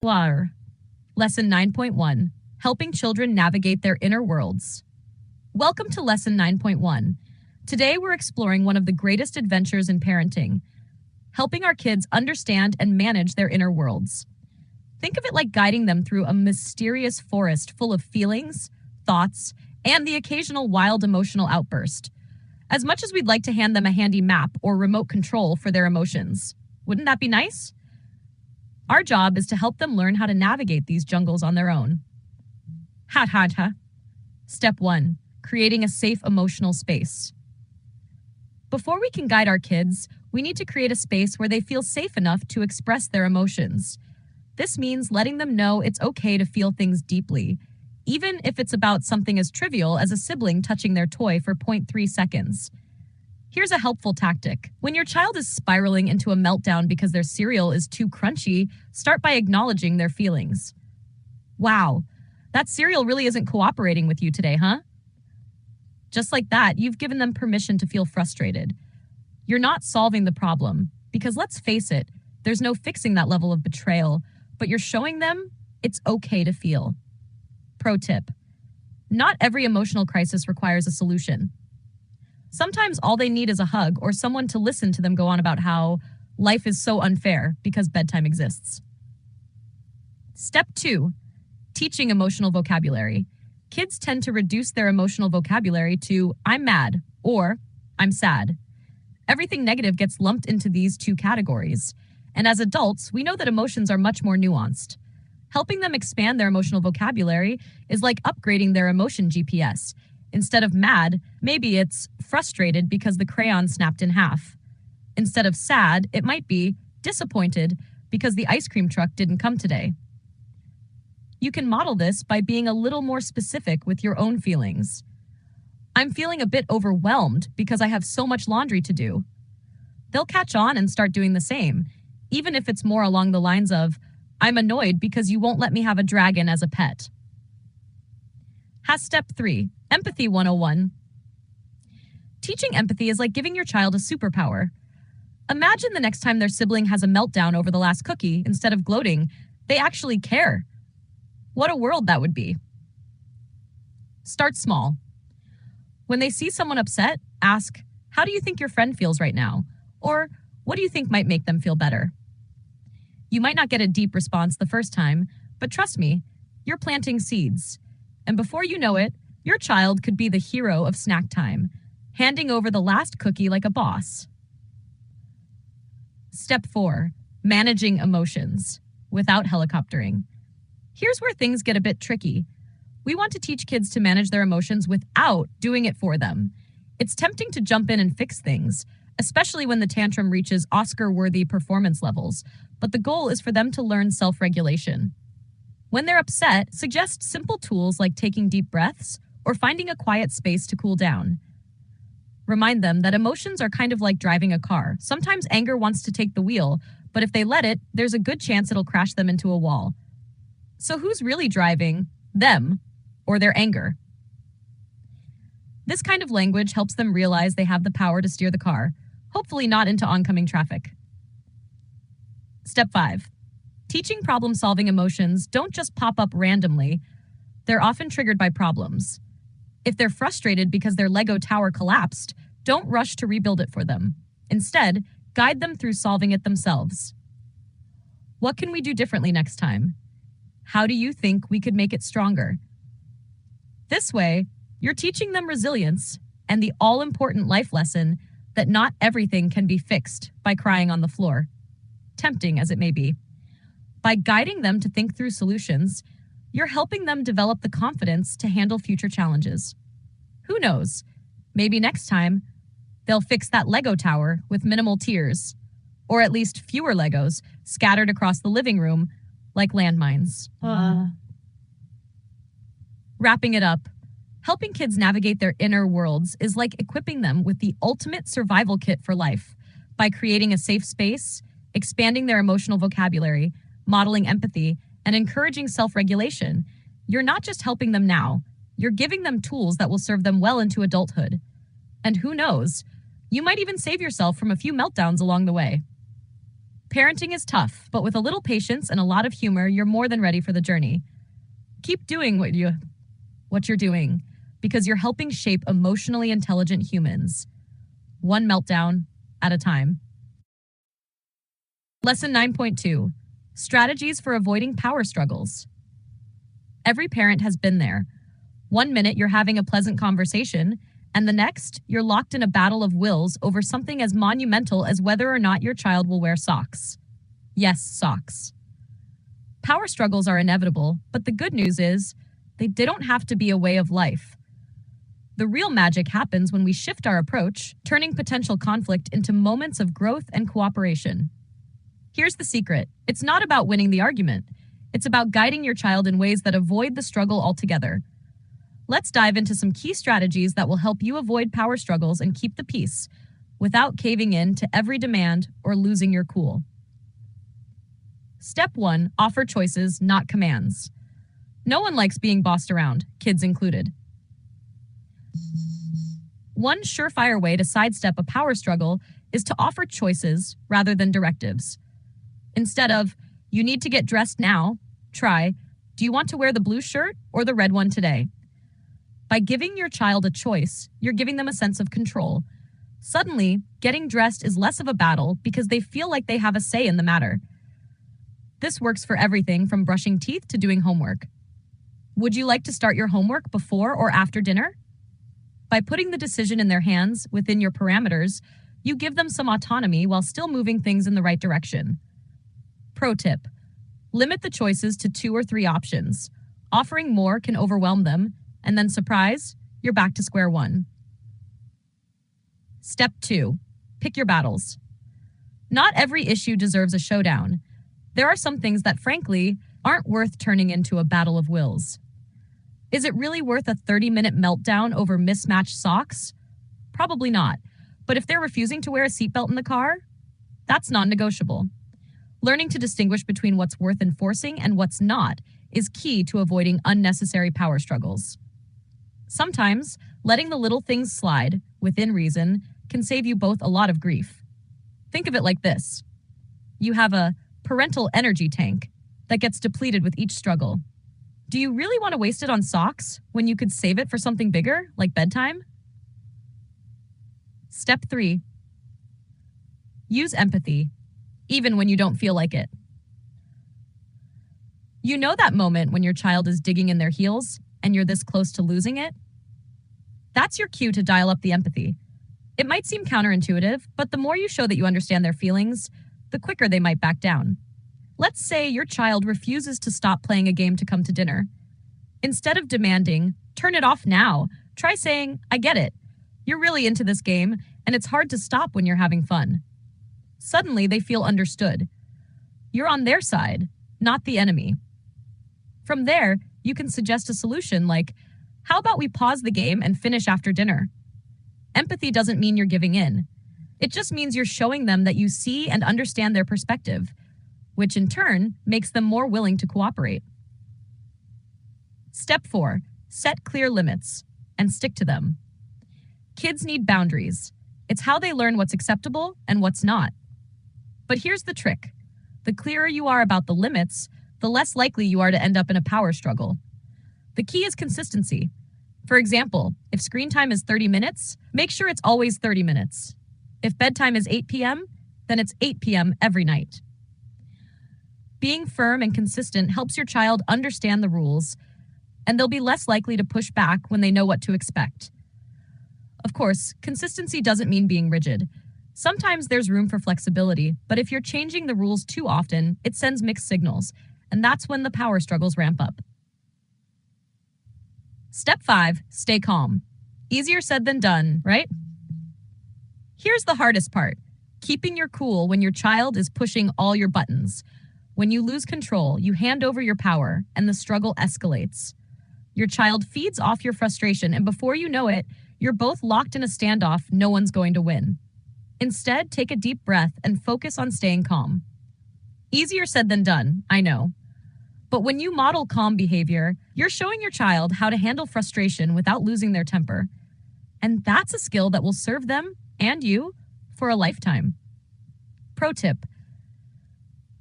Bonsoir. Lesson 9.1, Helping Children Navigate Their Inner Worlds. Welcome to Lesson 9.1. Today we're exploring one of the greatest adventures in parenting, helping our kids understand and manage their inner worlds. Think of it like guiding them through a mysterious forest full of feelings, thoughts, and the occasional wild emotional outburst. As much as we'd like to hand them a handy map or remote control for their emotions, wouldn't that be nice? Our job is to help them learn how to navigate these jungles on their own. Step 1. Creating a safe emotional space. Before we can guide our kids, we need to create a space where they feel safe enough to express their emotions. This means letting them know it's okay to feel things deeply, even if it's about something as trivial as a sibling touching their toy for 0.3 seconds. Here's a helpful tactic. When your child is spiraling into a meltdown because their cereal is too crunchy, start by acknowledging their feelings. Wow, that cereal really isn't cooperating with you today, huh? Just like that, you've given them permission to feel frustrated. You're not solving the problem, because let's face it, there's no fixing that level of betrayal, but you're showing them it's okay to feel. Pro tip: not every emotional crisis requires a solution. Sometimes all they need is a hug or someone to listen to them go on about how life is so unfair because bedtime exists. Step 2. Teaching emotional vocabulary. Kids tend to reduce their emotional vocabulary to "I'm mad" or "I'm sad." Everything negative gets lumped into these two categories. And as adults, we know that emotions are much more nuanced. Helping them expand their emotional vocabulary is like upgrading their emotion GPS. Instead of mad, maybe it's frustrated because the crayon snapped in half. Instead of sad, it might be disappointed because the ice cream truck didn't come today. You can model this by being a little more specific with your own feelings. "I'm feeling a bit overwhelmed because I have so much laundry to do." They'll catch on and start doing the same, even if it's more along the lines of, "I'm annoyed because you won't let me have a dragon as a pet." Step 3. Empathy 101. Teaching empathy is like giving your child a superpower. Imagine the next time their sibling has a meltdown over the last cookie, instead of gloating, they actually care. What a world that would be. Start small. When they see someone upset, ask, "How do you think your friend feels right now?" Or, "What do you think might make them feel better?" You might not get a deep response the first time, but trust me, you're planting seeds. And before you know it, your child could be the hero of snack time, handing over the last cookie like a boss. Step 4. Managing emotions without helicoptering. Here's where things get a bit tricky. We want to teach kids to manage their emotions without doing it for them. It's tempting to jump in and fix things, especially when the tantrum reaches Oscar-worthy performance levels, but the goal is for them to learn self-regulation. When they're upset, suggest simple tools like taking deep breaths or finding a quiet space to cool down. Remind them that emotions are kind of like driving a car. Sometimes anger wants to take the wheel, but if they let it, there's a good chance it'll crash them into a wall. So who's really driving? Them or their anger? This kind of language helps them realize they have the power to steer the car, hopefully not into oncoming traffic. Step 5. Teaching problem-solving emotions don't just pop up randomly. They're often triggered by problems. If they're frustrated because their Lego tower collapsed, don't rush to rebuild it for them. Instead, guide them through solving it themselves. What can we do differently next time? How do you think we could make it stronger? This way, you're teaching them resilience and the all-important life lesson that not everything can be fixed by crying on the floor, tempting as it may be. By guiding them to think through solutions, you're helping them develop the confidence to handle future challenges. Who knows? Maybe next time, they'll fix that Lego tower with minimal tears, or at least fewer Legos scattered across the living room like landmines. Wrapping it up, helping kids navigate their inner worlds is like equipping them with the ultimate survival kit for life by creating a safe space, expanding their emotional vocabulary, modeling empathy, and encouraging self-regulation. You're not just helping them now, you're giving them tools that will serve them well into adulthood. And who knows, you might even save yourself from a few meltdowns along the way. Parenting is tough, but with a little patience and a lot of humor, you're more than ready for the journey. Keep doing what you're doing because you're helping shape emotionally intelligent humans, one meltdown at a time. Lesson 9.2: Strategies for Avoiding Power Struggles. Every parent has been there. One minute you're having a pleasant conversation, and the next you're locked in a battle of wills over something as monumental as whether or not your child will wear socks. Yes, socks. Power struggles are inevitable, but the good news is they don't have to be a way of life. The real magic happens when we shift our approach, turning potential conflict into moments of growth and cooperation. Here's the secret: it's not about winning the argument. It's about guiding your child in ways that avoid the struggle altogether. Let's dive into some key strategies that will help you avoid power struggles and keep the peace without caving in to every demand or losing your cool. Step 1: Offer choices, not commands. No one likes being bossed around, kids included. One surefire way to sidestep a power struggle is to offer choices rather than directives. Instead of, "You need to get dressed now," try, "Do you want to wear the blue shirt or the red one today?" By giving your child a choice, you're giving them a sense of control. Suddenly, getting dressed is less of a battle because they feel like they have a say in the matter. This works for everything from brushing teeth to doing homework. Would you like to start your homework before or after dinner? By putting the decision in their hands within your parameters, you give them some autonomy while still moving things in the right direction. Pro tip: limit the choices to 2 or 3 options. Offering more can overwhelm them, and then surprise, you're back to square one. Step 2: pick your battles. Not every issue deserves a showdown. There are some things that, frankly, aren't worth turning into a battle of wills. Is it really worth a 30-minute meltdown over mismatched socks? Probably not. But if they're refusing to wear a seatbelt in the car, that's non-negotiable. Learning to distinguish between what's worth enforcing and what's not is key to avoiding unnecessary power struggles. Sometimes, letting the little things slide, within reason, can save you both a lot of grief. Think of it like this: you have a parental energy tank that gets depleted with each struggle. Do you really want to waste it on socks when you could save it for something bigger, like bedtime? Step 3: use empathy, even when you don't feel like it. You know that moment when your child is digging in their heels and you're this close to losing it? That's your cue to dial up the empathy. It might seem counterintuitive, but the more you show that you understand their feelings, the quicker they might back down. Let's say your child refuses to stop playing a game to come to dinner. Instead of demanding, "Turn it off now," try saying, "I get it. You're really into this game, and it's hard to stop when you're having fun." Suddenly, they feel understood. You're on their side, not the enemy. From there, you can suggest a solution like, "How about we pause the game and finish after dinner?" Empathy doesn't mean you're giving in. It just means you're showing them that you see and understand their perspective, which in turn makes them more willing to cooperate. Step 4: set clear limits and stick to them. Kids need boundaries. It's how they learn what's acceptable and what's not. But here's the trick: the clearer you are about the limits, the less likely you are to end up in a power struggle. The key is consistency. For example, if screen time is 30 minutes, make sure it's always 30 minutes. If bedtime is 8 p.m., then it's 8 p.m. every night. Being firm and consistent helps your child understand the rules, and they'll be less likely to push back when they know what to expect. Of course, consistency doesn't mean being rigid. Sometimes there's room for flexibility, but if you're changing the rules too often, it sends mixed signals, and that's when the power struggles ramp up. Step 5: stay calm. Easier said than done, right? Here's the hardest part: keeping your cool when your child is pushing all your buttons. When you lose control, you hand over your power, and the struggle escalates. Your child feeds off your frustration, and before you know it, you're both locked in a standoff no one's going to win. Instead, take a deep breath and focus on staying calm. Easier said than done, I know. But when you model calm behavior, you're showing your child how to handle frustration without losing their temper. And that's a skill that will serve them and you for a lifetime. Pro tip: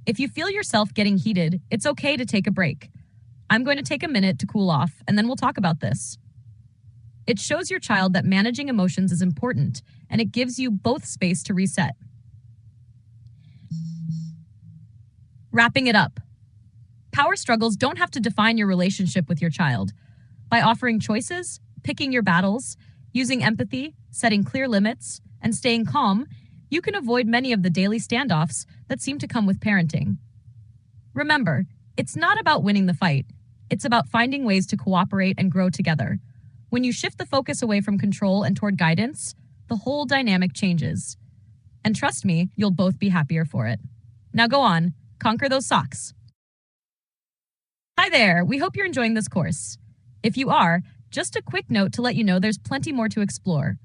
If you feel yourself getting heated, it's okay to take a break. I'm going to take a minute to cool off, and then we'll talk about this. It shows your child that managing emotions is important, and it gives you both space to reset. Wrapping it up. Power struggles don't have to define your relationship with your child. By offering choices, picking your battles, using empathy, setting clear limits, and staying calm, you can avoid many of the daily standoffs that seem to come with parenting. Remember, it's not about winning the fight. It's about finding ways to cooperate and grow together. When you shift the focus away from control and toward guidance, the whole dynamic changes. And trust me, you'll both be happier for it. Now go on, conquer those socks. Hi there, we hope you're enjoying this course. If you are, just a quick note to let you know there's plenty more to explore.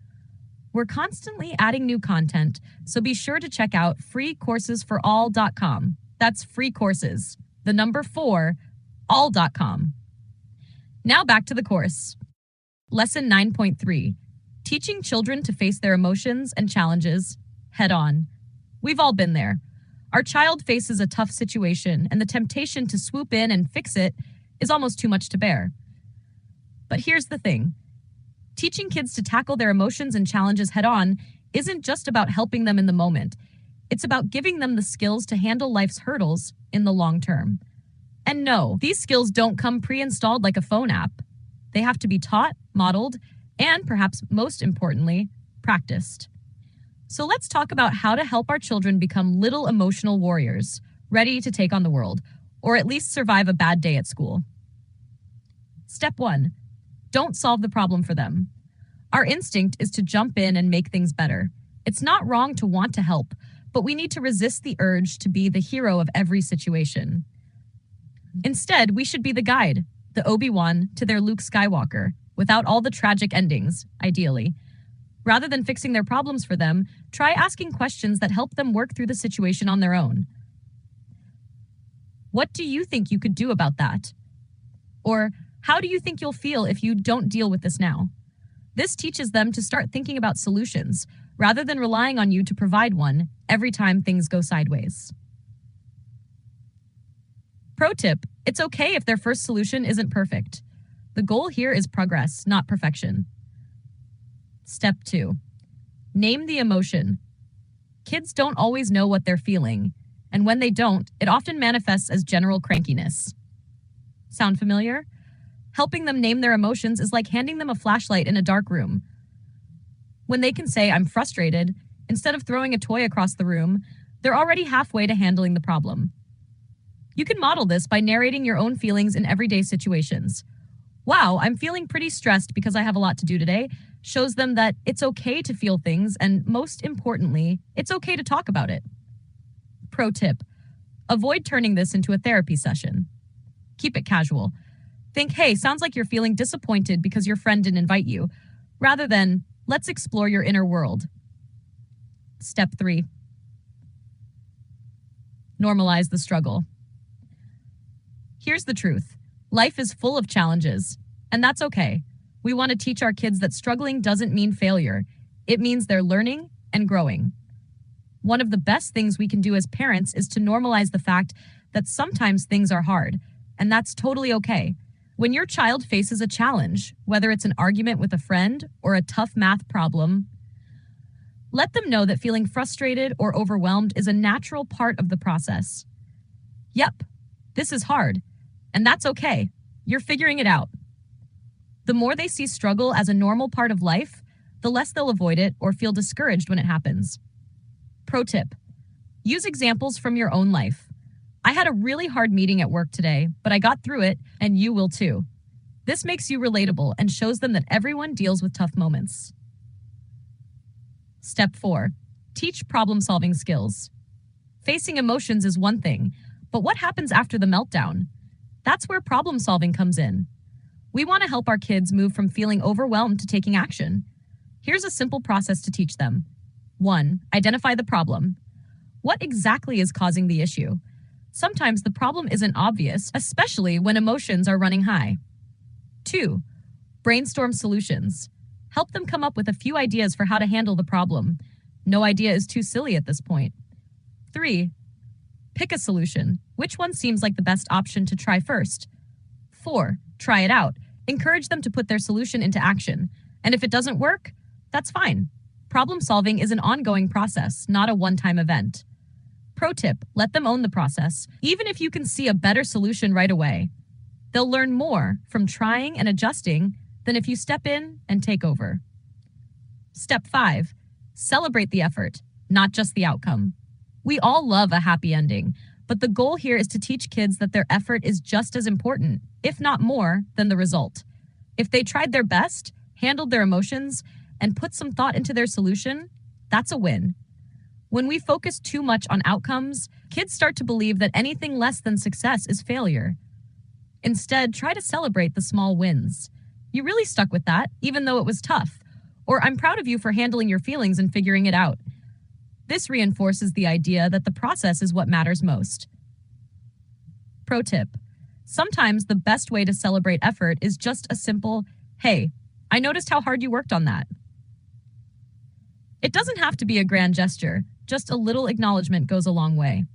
We're constantly adding new content, so be sure to check out freecoursesforall.com. That's free courses, the number 4, all.com. Now back to the course. Lesson 9.3, Teaching Children to Face Their Emotions and Challenges Head On. We've all been there. Our child faces a tough situation, and the temptation to swoop in and fix it is almost too much to bear. But here's the thing. Teaching kids to tackle their emotions and challenges head on isn't just about helping them in the moment. It's about giving them the skills to handle life's hurdles in the long term. And no, these skills don't come pre-installed like a phone app. They have to be taught, modeled, and perhaps most importantly, practiced. So let's talk about how to help our children become little emotional warriors, ready to take on the world, or at least survive a bad day at school. Step 1. Don't solve the problem for them. Our instinct is to jump in and make things better. It's not wrong to want to help, but we need to resist the urge to be the hero of every situation. Instead, we should be the guide, the Obi-Wan to their Luke Skywalker, without all the tragic endings, ideally. Rather than fixing their problems for them, try asking questions that help them work through the situation on their own. What do you think you could do about that? Or, how do you think you'll feel if you don't deal with this now? This teaches them to start thinking about solutions, rather than relying on you to provide one every time things go sideways. Pro tip, it's okay if their first solution isn't perfect. The goal here is progress, not perfection. Step 2. Name the emotion. Kids don't always know what they're feeling, and when they don't, it often manifests as general crankiness. Sound familiar? Helping them name their emotions is like handing them a flashlight in a dark room. When they can say, "I'm frustrated," instead of throwing a toy across the room, they're already halfway to handling the problem. You can model this by narrating your own feelings in everyday situations. "Wow, I'm feeling pretty stressed because I have a lot to do today," shows them that it's okay to feel things, and most importantly, it's okay to talk about it. Pro tip, avoid turning this into a therapy session. Keep it casual. Think, "Hey, sounds like you're feeling disappointed because your friend didn't invite you," rather than, "Let's explore your inner world." Step 3. Normalize the struggle. Here's the truth. Life is full of challenges, and that's okay. We want to teach our kids that struggling doesn't mean failure. It means they're learning and growing. One of the best things we can do as parents is to normalize the fact that sometimes things are hard, and that's totally okay. When your child faces a challenge, whether it's an argument with a friend or a tough math problem, let them know that feeling frustrated or overwhelmed is a natural part of the process. Yep, this is hard, and that's okay. You're figuring it out. The more they see struggle as a normal part of life, the less they'll avoid it or feel discouraged when it happens. Pro tip, use examples from your own life. "I had a really hard meeting at work today, but I got through it, and you will too." This makes you relatable and shows them that everyone deals with tough moments. Step 4. Teach problem-solving skills. Facing emotions is one thing, but what happens after the meltdown? That's where problem-solving comes in. We want to help our kids move from feeling overwhelmed to taking action. Here's a simple process to teach them. 1. Identify the problem. What exactly is causing the issue? Sometimes the problem isn't obvious, especially when emotions are running high. 2. Brainstorm solutions. Help them come up with a few ideas for how to handle the problem. No idea is too silly at this point. 3. Pick a solution. Which one seems like the best option to try first? 4. Try it out. Encourage them to put their solution into action. And if it doesn't work, that's fine. Problem solving is an ongoing process, not a one-time event. Pro tip, let them own the process, even if you can see a better solution right away. They'll learn more from trying and adjusting than if you step in and take over. Step 5. Celebrate the effort, not just the outcome. We all love a happy ending, but the goal here is to teach kids that their effort is just as important, if not more, than the result. If they tried their best, handled their emotions, and put some thought into their solution, that's a win. When we focus too much on outcomes, kids start to believe that anything less than success is failure. Instead, try to celebrate the small wins. You really stuck with that, even though it was tough. Or I'm proud of you for handling your feelings and figuring it out. This reinforces the idea that the process is what matters most. Pro tip. Sometimes the best way to celebrate effort is just a simple, "Hey, I noticed how hard you worked on that." It doesn't have to be a grand gesture, just a little acknowledgement goes a long way.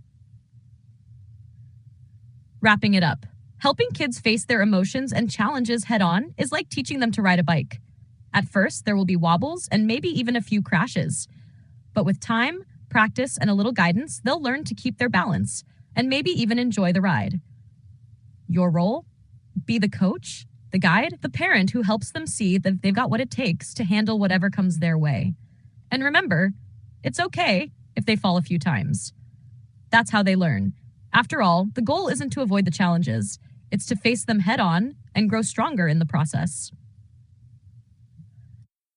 Wrapping it up. Helping kids face their emotions and challenges head on is like teaching them to ride a bike. At first, there will be wobbles and maybe even a few crashes. But with time, practice, and a little guidance, they'll learn to keep their balance and maybe even enjoy the ride. Your role? Be the coach, the guide, the parent who helps them see that they've got what it takes to handle whatever comes their way. And remember, it's okay if they fall a few times. That's how they learn. After all, the goal isn't to avoid the challenges. It's to face them head on and grow stronger in the process.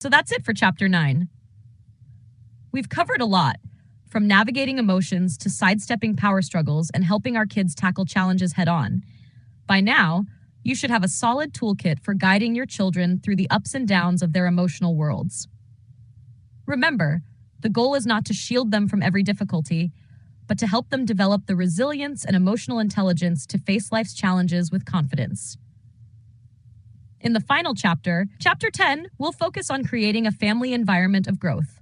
So that's it for Chapter 9. We've covered a lot, from navigating emotions to sidestepping power struggles and helping our kids tackle challenges head on. By now, you should have a solid toolkit for guiding your children through the ups and downs of their emotional worlds. Remember, the goal is not to shield them from every difficulty, but to help them develop the resilience and emotional intelligence to face life's challenges with confidence. In the final chapter, Chapter 10, we'll focus on creating a family environment of growth.